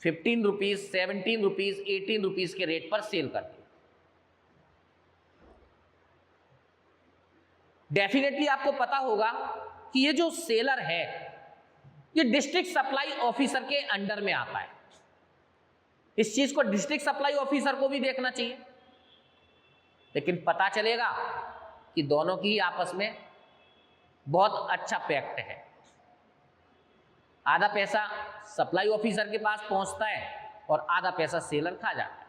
15 रुपीज, 17 रुपीज, 18 रुपीज के रेट पर सेल कर दिया। डेफिनेटली आपको पता होगा कि ये जो सेलर है ये डिस्ट्रिक्ट सप्लाई ऑफिसर के अंडर में आता है। इस चीज को डिस्ट्रिक्ट सप्लाई ऑफिसर को भी देखना चाहिए, लेकिन पता चलेगा कि दोनों की आपस में बहुत अच्छा पैक्ट है। आधा पैसा सप्लाई ऑफिसर के पास पहुंचता है और आधा पैसा सेलर खा जाता है।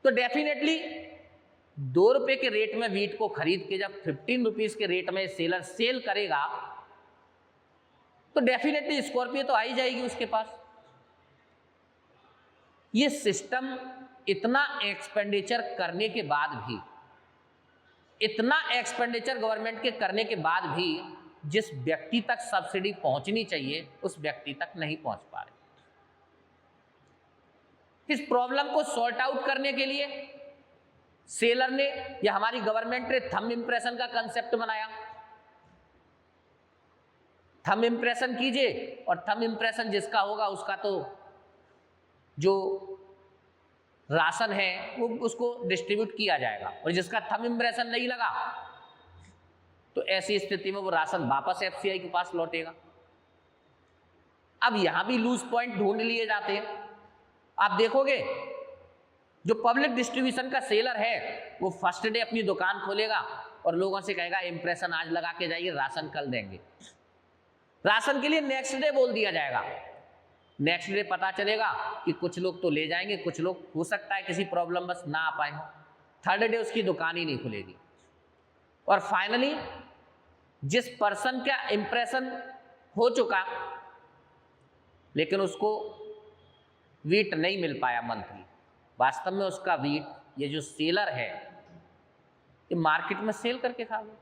तो डेफिनेटली 2 रुपए के रेट में वीट को खरीद के जब 15 रुपीज के रेट में सेलर सेल करेगा तो डेफिनेटली स्कॉर्पियो तो आ ही जाएगी उसके पास। ये सिस्टम इतना एक्सपेंडिचर करने के बाद भी, इतना एक्सपेंडिचर गवर्नमेंट के करने के बाद भी जिस व्यक्ति तक सब्सिडी पहुंचनी चाहिए उस व्यक्ति तक नहीं पहुंच पा रही। इस प्रॉब्लम को सॉर्ट आउट करने के लिए सेलर ने या हमारी गवर्नमेंट ने थंब इंप्रेशन का कंसेप्ट बनाया। थंब इम्प्रेशन कीजिए और थंब इम्प्रेशन जिसका होगा उसका तो जो राशन है वो उसको डिस्ट्रीब्यूट किया जाएगा, और जिसका थंब इम्प्रेशन नहीं लगा तो ऐसी स्थिति में वो राशन वापस एफसीआई के पास लौटेगा। अब यहां भी लूज पॉइंट ढूंढ लिए जाते हैं। आप देखोगे जो पब्लिक डिस्ट्रीब्यूशन का सेलर है वो फर्स्ट डे अपनी दुकान खोलेगा और लोगों से कहेगा इम्प्रेशन आज लगा के जाइए, राशन कल देंगे। राशन के लिए नेक्स्ट डे बोल दिया जाएगा। नेक्स्ट डे पता चलेगा कि कुछ लोग तो ले जाएंगे, कुछ लोग हो सकता है किसी प्रॉब्लम बस ना आ पाए। थर्ड डे उसकी दुकान ही नहीं खुलेगी। और फाइनली जिस पर्सन का इंप्रेशन हो चुका लेकिन उसको वीट नहीं मिल पाया मंथली, वास्तव में उसका वीट ये जो सेलर है ये मार्केट में सेल करके खा गया।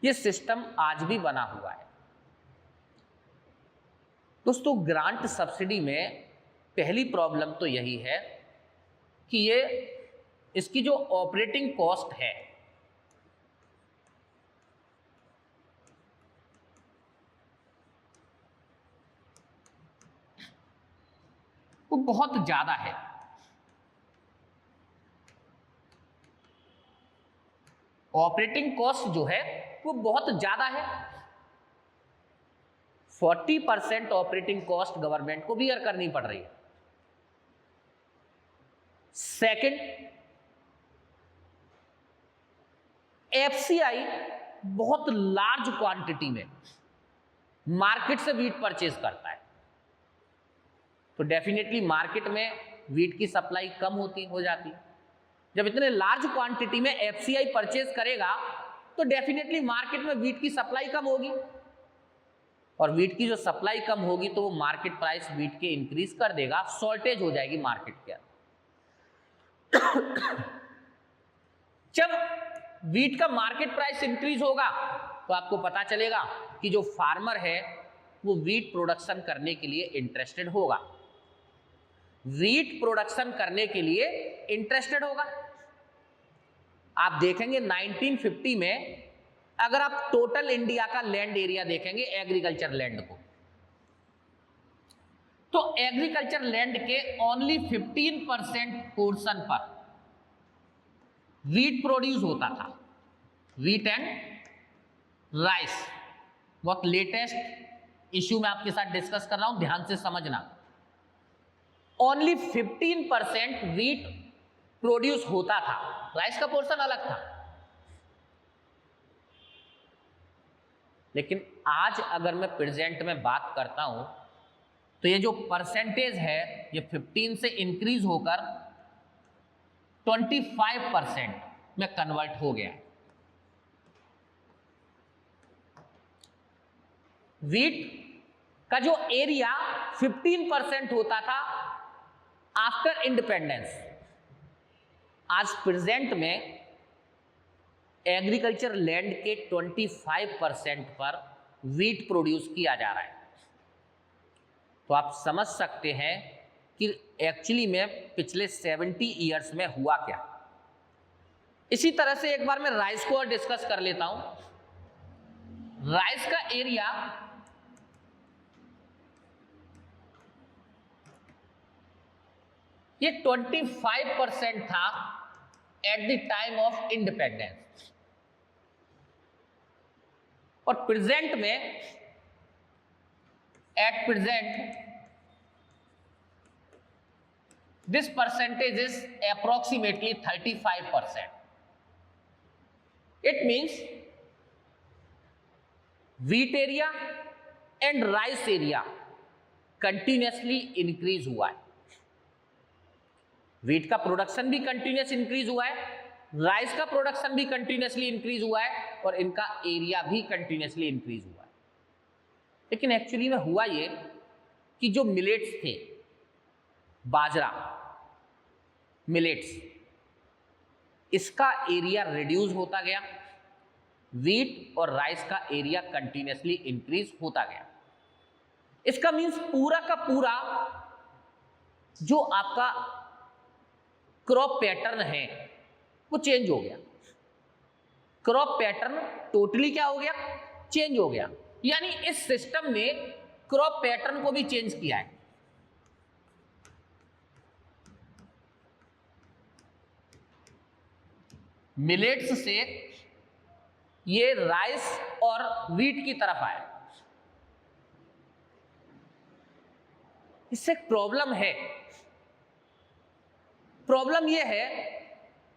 ये सिस्टम आज भी बना हुआ है। दोस्तों, ग्रांट सब्सिडी में पहली प्रॉब्लम तो यही है कि ये इसकी जो ऑपरेटिंग कॉस्ट है वो बहुत ज्यादा है। ऑपरेटिंग कॉस्ट जो है वो बहुत ज्यादा है। 40% ऑपरेटिंग कॉस्ट गवर्नमेंट को बियर करनी पड़ रही है। सेकंड, एफसीआई बहुत लार्ज क्वांटिटी में मार्केट से वीट परचेज करता है, तो डेफिनेटली मार्केट में वीट की सप्लाई कम हो जाती है। जब इतने लार्ज क्वांटिटी में एफसीआई परचेज करेगा तो डेफिनेटली मार्केट में वीट की सप्लाई कम होगी, और वीट की जो सप्लाई कम होगी तो वो मार्केट प्राइस वीट के इंक्रीज कर देगा, शॉर्टेज हो जाएगी मार्केट के अंदर। जब वीट का मार्केट प्राइस इंक्रीज होगा तो आपको पता चलेगा कि जो फार्मर है वो वीट प्रोडक्शन करने के लिए इंटरेस्टेड होगा, वीट प्रोडक्शन करने के लिए इंटरेस्टेड होगा। आप देखेंगे 1950 में अगर आप टोटल इंडिया का लैंड एरिया देखेंगे एग्रीकल्चर लैंड को, तो एग्रीकल्चर लैंड के ओनली 15% पोर्शन पर वीट प्रोड्यूस होता था, वीट एंड राइस। बहुत लेटेस्ट इश्यू मैं आपके साथ डिस्कस कर रहा हूं, ध्यान से समझना। ओनली 15% वीट प्रोड्यूस होता था, राइस का पोर्शन अलग था। लेकिन आज अगर मैं प्रेजेंट में बात करता हूं तो ये जो परसेंटेज है ये 15 से इंक्रीज होकर 25% में कन्वर्ट हो गया है। वीट का जो एरिया 15% होता था आफ्टर इंडिपेंडेंस, आज प्रेजेंट में एग्रीकल्चर लैंड के 25% पर वीट प्रोड्यूस किया जा रहा है। तो आप समझ सकते हैं कि एक्चुअली में पिछले 70 ईयर्स में हुआ क्या। इसी तरह से एक बार मैं राइस को और डिस्कस कर लेता हूं। राइस का एरिया ये 25% था at the time of independence, और प्रेजेंट में at present this percentage is approximately 35%. It means wheat area and rice area continuously increase हुआ है। व्हीट का प्रोडक्शन भी कंटिन्यूस इंक्रीज हुआ है, राइस का प्रोडक्शन भी कंटिन्यूसली इंक्रीज हुआ है, और इनका एरिया भी कंटिन्यूसली इंक्रीज हुआ है। लेकिन एक्चुअली में हुआ ये कि जो मिलेट्स थे, बाजरा, मिलेट्स, इसका एरिया रिड्यूस होता गया, व्हीट और राइस का एरिया कंटिन्यूसली इंक्रीज होता गया। इसका मीन्स पूरा का पूरा जो आपका क्रॉप पैटर्न है वो चेंज हो गया। क्रॉप पैटर्न टोटली क्या हो गया? चेंज हो गया। यानी इस सिस्टम ने क्रॉप पैटर्न को भी चेंज किया है। मिलेट्स से ये राइस और व्हीट की तरफ आया। इससे प्रॉब्लम है, प्रॉब्लम यह है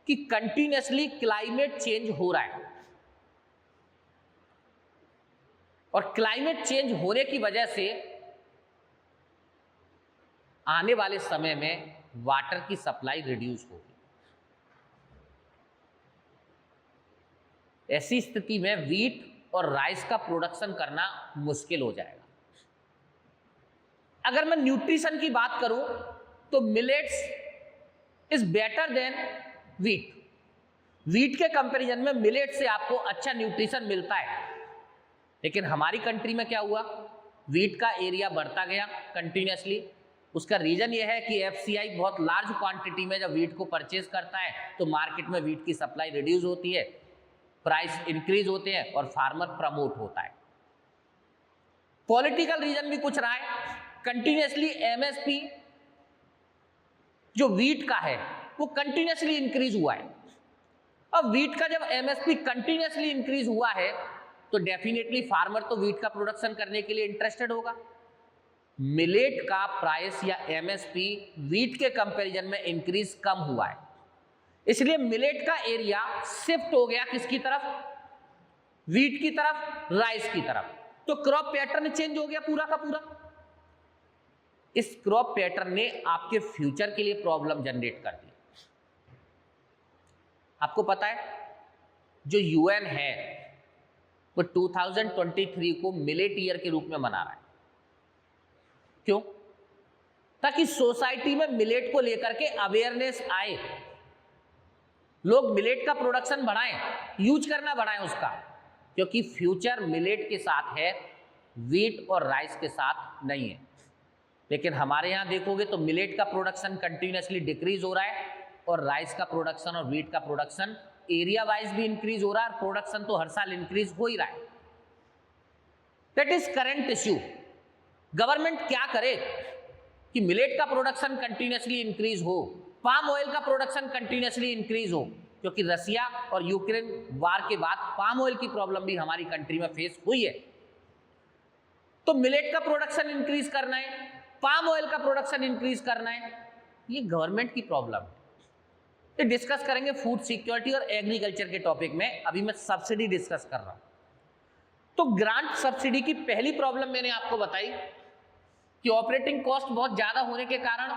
कि कंटिन्यूअसली क्लाइमेट चेंज हो रहा है और क्लाइमेट चेंज होने की वजह से आने वाले समय में वाटर की सप्लाई रिड्यूस होगी। ऐसी स्थिति में व्हीट और राइस का प्रोडक्शन करना मुश्किल हो जाएगा। अगर मैं न्यूट्रिशन की बात करूं तो millets is better than wheat. Wheat के कंपैरिजन में मिलेट से आपको अच्छा न्यूट्रिशन मिलता है, लेकिन हमारी कंट्री में क्या हुआ, व्हीट का एरिया बढ़ता गया कंटिन्यूअसली। उसका रीजन यह है कि एफसीआई बहुत लार्ज क्वांटिटी में जब व्हीट को परचेज करता है तो मार्केट में व्हीट की सप्लाई रिड्यूस होती है, प्राइस इंक्रीज होते हैं और फार्मर प्रमोट होता है। पॉलिटिकल रीजन भी कुछ रहा है। कंटिन्यूअसली एमएसपी जो व्हीट का है वो कंटिन्यूअसली इंक्रीज हुआ है। अब व्हीट का जब एमएसपी कंटिन्यूअसली इंक्रीज हुआ है तो डेफिनेटली फार्मर तो व्हीट का प्रोडक्शन करने के लिए इंटरेस्टेड होगा। मिलेट का प्राइस या एमएसपी व्हीट के कंपैरिजन में इंक्रीज कम हुआ है, इसलिए मिलेट का एरिया शिफ्ट हो गया किसकी तरफ, व्हीट की तरफ, राइस की तरफ। तो क्रॉप पैटर्न चेंज हो गया पूरा का पूरा। इस क्रॉप पैटर्न ने आपके फ्यूचर के लिए प्रॉब्लम जनरेट कर दी। आपको पता है जो यूएन है वो 2023 को मिलेट ईयर के रूप में मना रहा है। क्यों? ताकि सोसाइटी में मिलेट को लेकर के अवेयरनेस आए, लोग मिलेट का प्रोडक्शन बढ़ाएं, यूज करना बढ़ाएं उसका, क्योंकि फ्यूचर मिलेट के साथ है, व्हीट और राइस के साथ नहीं है। लेकिन हमारे यहां देखोगे तो मिलेट का प्रोडक्शन कंटिन्यूअसली डिक्रीज हो रहा है और राइस का प्रोडक्शन और व्हीट का प्रोडक्शन एरिया वाइज भी इंक्रीज हो रहा है और प्रोडक्शन तो हर साल इंक्रीज हो ही रहा है। That is current issue. Government क्या करे कि मिलेट का प्रोडक्शन कंटिन्यूअसली इंक्रीज हो, पाम ऑयल का प्रोडक्शन कंटिन्यूअसली इंक्रीज हो, क्योंकि रसिया और यूक्रेन वार के बाद पाम ऑयल की प्रॉब्लम भी हमारी कंट्री में फेस हुई है। तो मिलेट का प्रोडक्शन इंक्रीज करना है, पाम ऑयल का प्रोडक्शन इंक्रीज करना है, ये गवर्नमेंट की प्रॉब्लम है। ये डिस्कस करेंगे फूड सिक्योरिटी और एग्रीकल्चर के टॉपिक में, अभी मैं सब्सिडी डिस्कस कर रहा हूं। तो ग्रांट सब्सिडी की पहली प्रॉब्लम मैंने आपको बताई कि ऑपरेटिंग कॉस्ट बहुत ज्यादा होने के कारण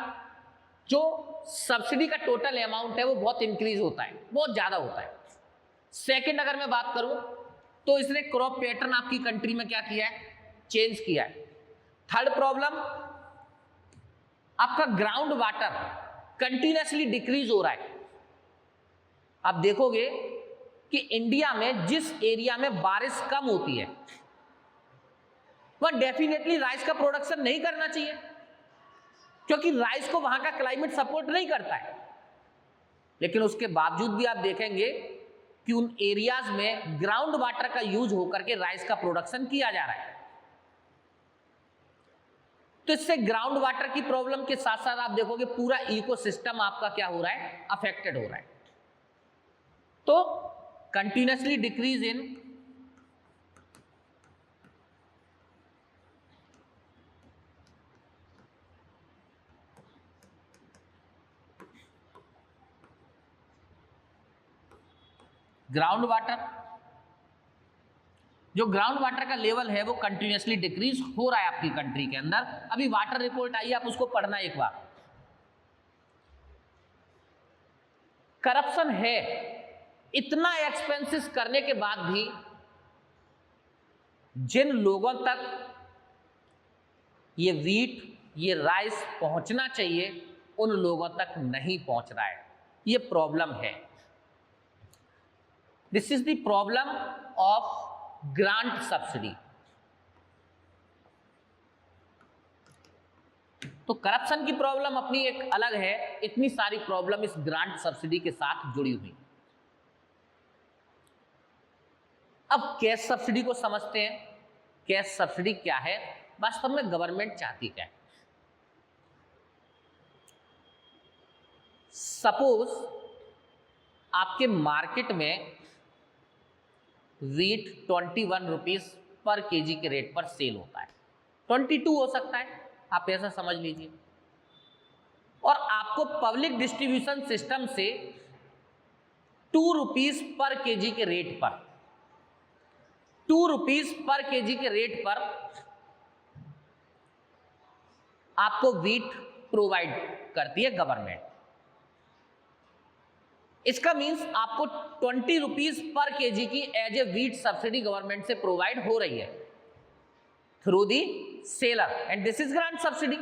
जो सब्सिडी का टोटल अमाउंट है वो बहुत इंक्रीज होता है, बहुत ज्यादा होता है। सेकंड अगर मैं बात करूं तो इसने क्रॉप पैटर्न आपकी कंट्री में क्या किया है, चेंज किया है। थर्ड प्रॉब्लम, आपका ग्राउंड वाटर कंटिन्यूअसली डिक्रीज हो रहा है। आप देखोगे कि इंडिया में जिस एरिया में बारिश कम होती है वह डेफिनेटली राइस का प्रोडक्शन नहीं करना चाहिए, क्योंकि राइस को वहां का क्लाइमेट सपोर्ट नहीं करता है। लेकिन उसके बावजूद भी आप देखेंगे कि उन एरियाज में ग्राउंड वाटर का यूज होकर के राइस का प्रोडक्शन किया जा रहा है। तो इससे ग्राउंड वाटर की प्रॉब्लम के साथ साथ आप देखोगे पूरा इकोसिस्टम आपका क्या हो रहा है, अफेक्टेड हो रहा है। तो continuously decrease in ground water, जो ग्राउंड वाटर का लेवल है वो कंटिन्यूअसली डिक्रीज हो रहा है आपकी कंट्री के अंदर। अभी वाटर रिपोर्ट आई, आप उसको पढ़ना एक बार। करप्शन है, इतना एक्सपेंसेस करने के बाद भी जिन लोगों तक ये व्हीट, ये राइस पहुंचना चाहिए उन लोगों तक नहीं पहुंच रहा है। ये प्रॉब्लम है। This is the problem of grant subsidy. तो करप्शन की प्रॉब्लम अपनी एक अलग है, इतनी सारी प्रॉब्लम इस ग्रांट सब्सिडी के साथ जुड़ी हुई। अब कैश सब्सिडी को समझते हैं। कैश सब्सिडी क्या है, वास्तव में गवर्नमेंट चाहती क्या है। सपोज आपके मार्केट में वीट 21 रुपीज पर केजी के रेट पर सेल होता है, 22 हो सकता है, आप ऐसा समझ लीजिए, और आपको पब्लिक डिस्ट्रीब्यूशन सिस्टम से 2 रुपीज पर केजी के रेट पर 2 रुपीज पर केजी के रेट पर आपको वीट प्रोवाइड करती है गवर्नमेंट। इसका मींस आपको 20 रुपीज पर केजी की as a wheat subsidy government से प्रोवाइड हो रही है through the seller, and this is grant subsidy.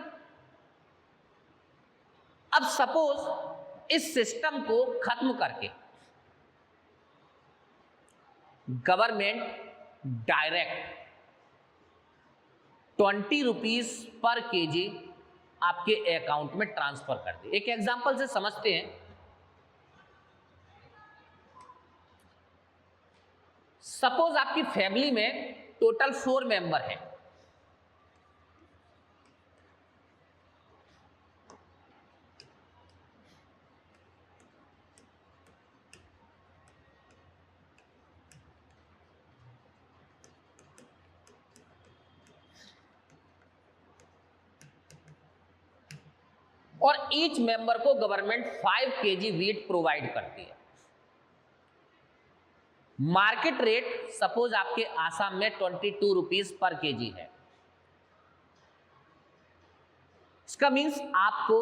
अब सपोज इस सिस्टम को खत्म करके government direct 20 rupees per kg आपके अकाउंट में ट्रांसफर कर दे। एक एग्जांपल से समझते हैं। सपोज आपकी फैमिली में टोटल 4 मेंबर हैं, और ईच मेंबर को गवर्नमेंट 5 केजी वीट प्रोवाइड करती है। मार्केट रेट सपोज आपके आसाम में 22 रुपीज पर केजी है। इसका मींस आपको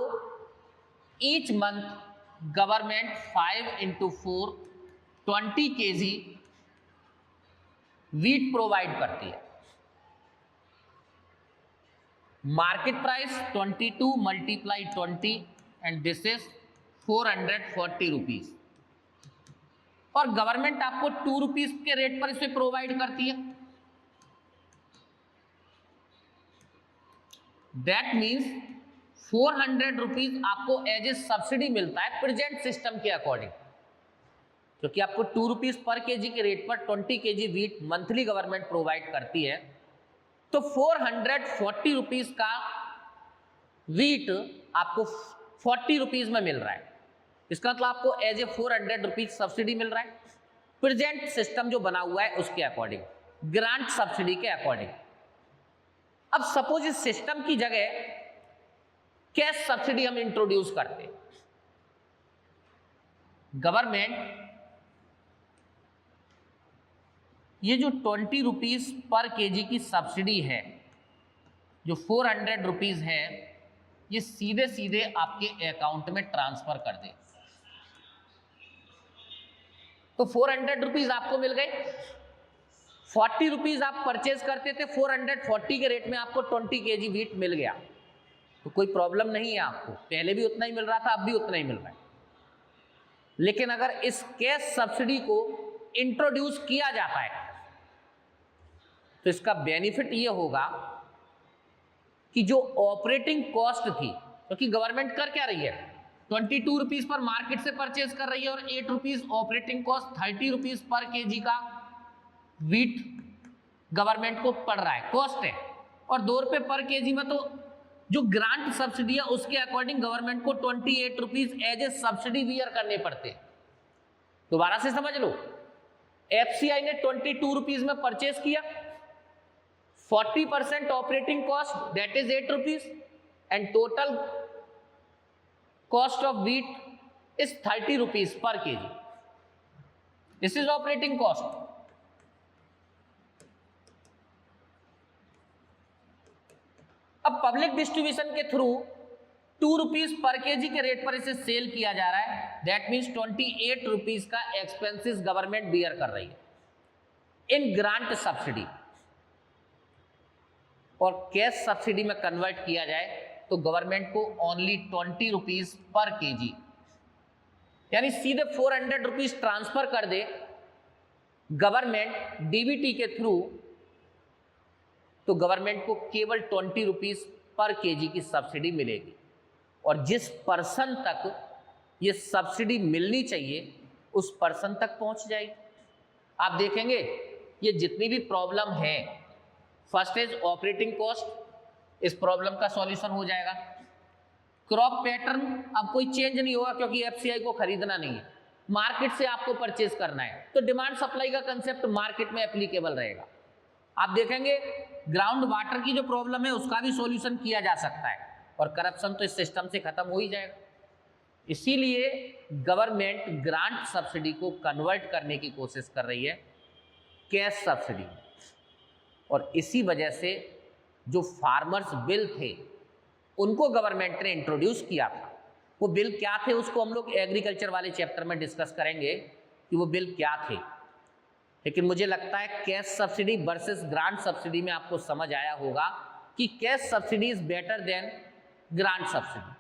each month government 5 into 4 20 KG wheat provide करती है। Market price 22 multiply 20 and this is 440 rupees, और गवर्नमेंट आपको 2 रुपीज के रेट पर इसे प्रोवाइड करती है। दैट मीन्स 400 रुपीज आपको एज ए सब्सिडी मिलता है प्रेजेंट सिस्टम के अकॉर्डिंग, क्योंकि आपको 2 रुपीज पर केजी के रेट पर 20 KG wheat monthly government provide करती है, तो 440 रुपीज का वीट आपको 40 रुपीज में मिल रहा है। इसका मतलब आपको एज ए 400 रुपीज सब्सिडी मिल रहा है प्रेजेंट सिस्टम जो बना हुआ है उसके अकॉर्डिंग, ग्रांट सब्सिडी के अकॉर्डिंग। अब सपोज इस सिस्टम की जगह कैश सब्सिडी हम इंट्रोड्यूस करते हैं। गवर्नमेंट ये जो 20 रुपीज पर केजी की सब्सिडी है, जो 400 रुपीज है, ये सीधे सीधे आपके अकाउंट में ट्रांसफर कर दे, तो 400 रुपीज आपको मिल गए। 40 रुपीज आप परचेज करते थे, 440 के रेट में आपको 20 केजी वीट मिल गया, तो कोई प्रॉब्लम नहीं है आपको, पहले भी उतना ही मिल रहा था, अब भी उतना ही मिल रहा है। लेकिन अगर इस कैश सब्सिडी को इंट्रोड्यूस किया जाता है तो इसका बेनिफिट ये होगा कि जो ऑपरेटिंग कॉस्ट थी, क्योंकि गवर्नमेंट कर क्या रही है, 22 रुपीज पर मार्केट से परचेज कर रही है और 8 rupees operating cost 30 rupees per KG का वीट गवर्नमेंट को पड़ रहा है, कॉस्ट है, और 2 रुपये पर केजी में तो जो ग्रांट सब्सिडी है उसके अकॉर्डिंग गवर्नमेंट को 28 rupees as a subsidy bear करने पड़ते हैं। दोबारा से समझ लो, एफसीआई ने 22 रुपीज में परचेज किया, 40% operating cost that is 8 rupees and total cost of wheat is 30 rupees per kg. This is operating cost. अब पब्लिक डिस्ट्रीब्यूशन के थ्रू 2 रुपीज पर केजी के रेट पर इसे सेल किया जा रहा है, दैट मीन्स 28 रुपीज का एक्सपेंसेस गवर्नमेंट बियर कर रही है इन ग्रांट सब्सिडी। और कैश सब्सिडी में कन्वर्ट किया जाए तो गवर्नमेंट को ओनली 20 रुपीज पर केजी, यानी सीधे 400 रुपीज ट्रांसफर कर दे गवर्नमेंट डीबीटी के थ्रू, तो गवर्नमेंट को केवल 20 रुपीज पर केजी की सब्सिडी मिलेगी। और जिस पर्सन तक ये सब्सिडी मिलनी चाहिए उस पर्सन तक पहुंच जाएगी। आप देखेंगे ये जितनी भी प्रॉब्लम है फर्स्ट इज ऑपरेटिंग कॉस्ट, इस प्रॉब्लम का सॉल्यूशन हो जाएगा। क्रॉप पैटर्न, अब कोई चेंज नहीं होगा क्योंकि एफसीआई को खरीदना नहीं है, मार्केट से आपको परचेज करना है, तो डिमांड सप्लाई का कंसेप्ट मार्केट में एप्लीकेबल रहेगा। आप देखेंगे ग्राउंड वाटर की जो प्रॉब्लम है उसका भी सॉल्यूशन किया जा सकता है और करप्शन तो इस सिस्टम से खत्म हो ही जाएगा। इसीलिए गवर्नमेंट ग्रांट सब्सिडी को कन्वर्ट करने की कोशिश कर रही है कैश सब्सिडी में, और इसी वजह से जो फार्मर्स बिल थे उनको गवर्नमेंट ने इंट्रोड्यूस किया था। वो बिल क्या थे उसको हम लोग एग्रीकल्चर वाले चैप्टर में डिस्कस करेंगे कि वो बिल क्या थे, लेकिन मुझे लगता है cash subsidy versus grant subsidy में आपको समझ आया होगा कि cash subsidy is better than grant subsidy.